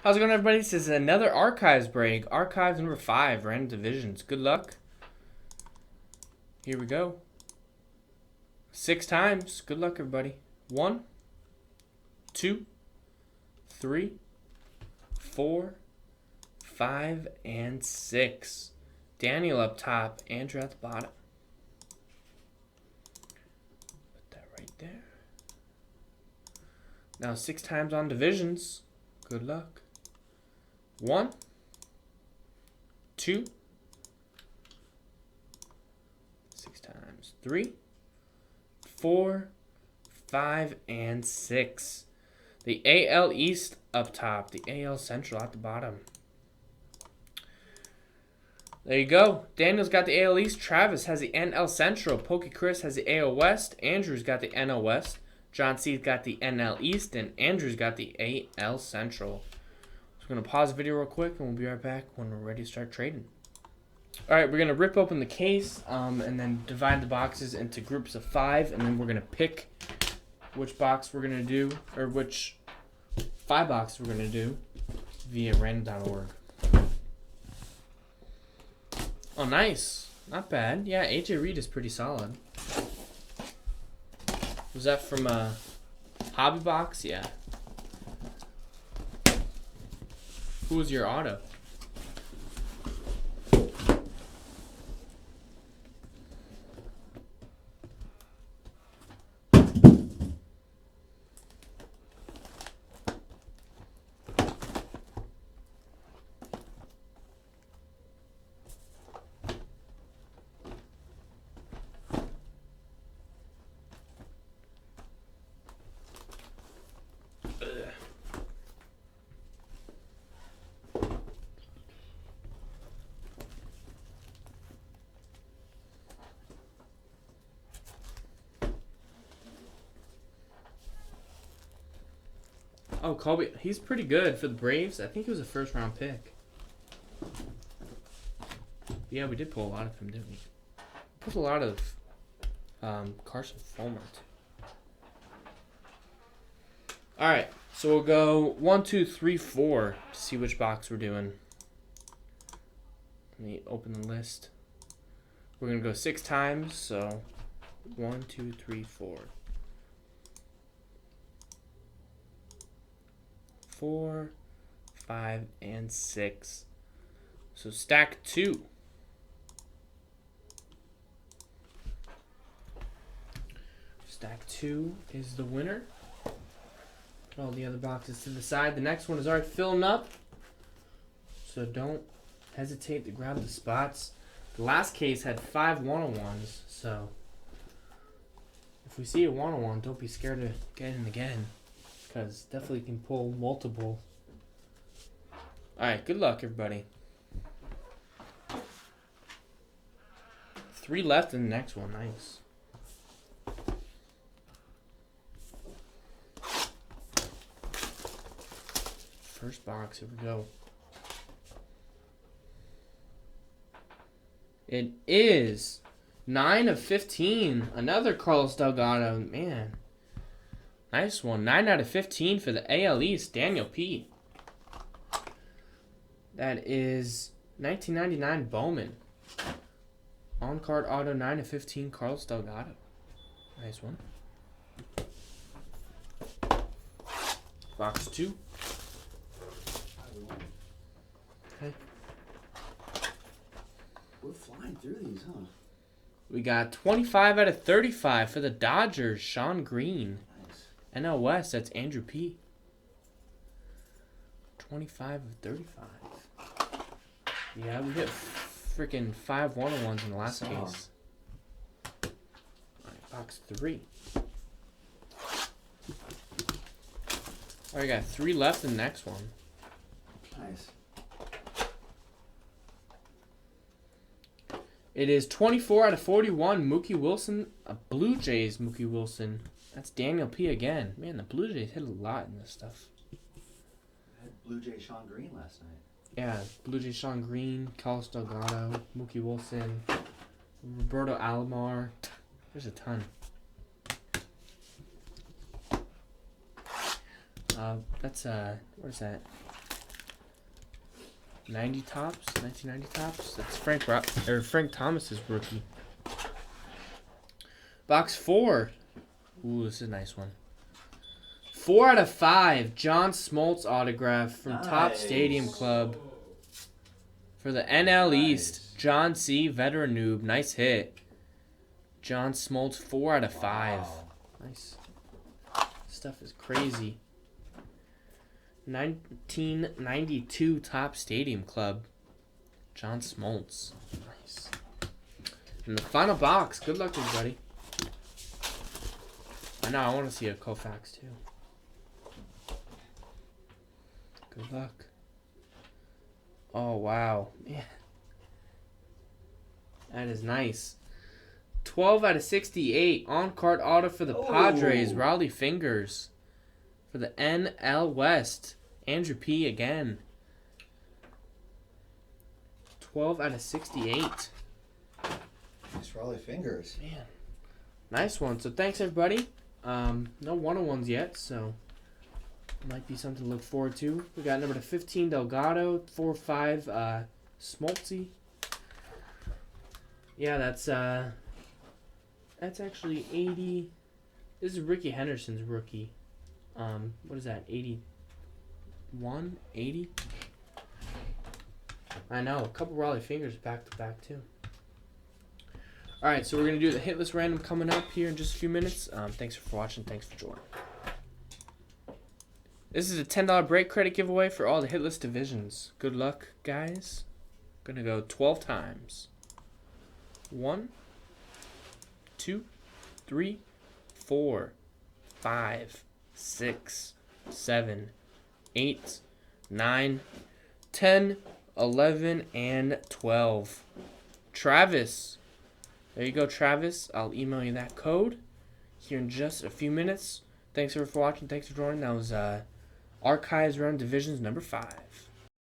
How's it going, everybody? This is another Archives break. Archives number 5, Random Divisions. Good luck. Here we go. 6 times. Good luck, everybody. 1, 2, 3, 4, 5, and 6. Daniel up top, Andrew at the bottom. Put that right there. Now 6 times on divisions. Good luck. 1, 2, 6 times, 3, 4, 5, and 6. The AL East up top, the AL Central at the bottom. There you go. Daniel's got the AL East. Travis has the NL Central. Pokey Chris has the AL West. Andrew's got the NL West. John C's got the NL East. And Andrew's got the AL Central. I'm going to pause the video real quick, and we'll be right back when we're ready to start trading. All right, we're going to rip open the case and then divide the boxes into groups of 5, and then we're going to pick which box we're going to do, or which 5 boxes we're going to do via random.org. Oh, nice. Not bad. Yeah, AJ Reed is pretty solid. Was that from a hobby box? Yeah. Who was your auto? Oh, Colby, he's pretty good for the Braves. I think he was a first-round pick. Yeah, we did pull a lot of him, didn't we? Pulled a lot of Carson Fulmer, too. All right, so we'll go 1, 2, 3, 4 to see which box we're doing. Let me open the list. We're going to go 6 times, so 1, 2, 3, 4. 4, 5, and 6. So stack 2. Stack 2 is the winner. Put all the other boxes to the side. The next one is already filling up, so don't hesitate to grab the spots. The last case had 5 101s, so if we see a 101, don't be scared to get in again, because definitely can pull multiple. Alright, good luck, everybody. 3 left in the next one. Nice. First box, here we go. It is 9 of 15. Another Carlos Delgado. Man. Nice one. 9 out of 15 for the AL East. Daniel P. That is 1999 Bowman. On-card auto 9 of 15 Carlos Delgado. Nice one. Box 2. Okay. We're flying through these, huh? We got 25 out of 35 for the Dodgers. Sean Green. Nice. NL West, that's Andrew P. 25 of 35. Yeah, we hit freaking 5 101s in the last case. Alright, box 3. Alright, got 3 left in the next one. Nice. It is 24 out of 41. Mookie Wilson, a Blue Jays Mookie Wilson. That's Daniel P. again. Man, the Blue Jays hit a lot in this stuff. I had Blue Jay Sean Green last night. Yeah, Blue Jays Sean Green, Carlos Delgado, Mookie Wilson, Roberto Alomar. There's a ton. That's where's that? 90 tops, 1990 tops. That's Frank Thomas's rookie. Box 4. Ooh, this is a nice one. 4 out of 5. John Smoltz autograph from Top Stadium Club. For the NL East, John C. Veteran Noob. Nice hit. John Smoltz, 4 out of 5. Wow. Nice. Stuff is crazy. 1992 Top Stadium Club. John Smoltz. Nice. And the final box. Good luck, everybody. I know, I want to see a Koufax too. Good luck. Oh, wow. Man. That is nice. 12 out of 68. On-card auto for the Padres. Raleigh Fingers. For the NL West. Andrew P. again. 12 out of 68. Nice Raleigh Fingers. Man. Nice one. So thanks, everybody. No one-on-ones yet, so might be something to look forward to. We got number 15 Delgado, 4-5 Smoltzy. Yeah, that's actually 80. This is Ricky Henderson's rookie. What is that? 81, 80. I know, a couple Raleigh Fingers back to back too. All right, so we're going to do the hit list random coming up here in just a few minutes. Thanks for watching. Thanks for joining. This is a $10 break credit giveaway for all the hit list divisions. Good luck, guys. Going to go 12 times. 1, 2, 3, 4, 5, 6, 7, 8, 9, 10, 11, and 12. Travis. There you go, Travis. I'll email you that code here in just a few minutes. Thanks for watching. Thanks for joining. That was Archives Round Divisions number 5.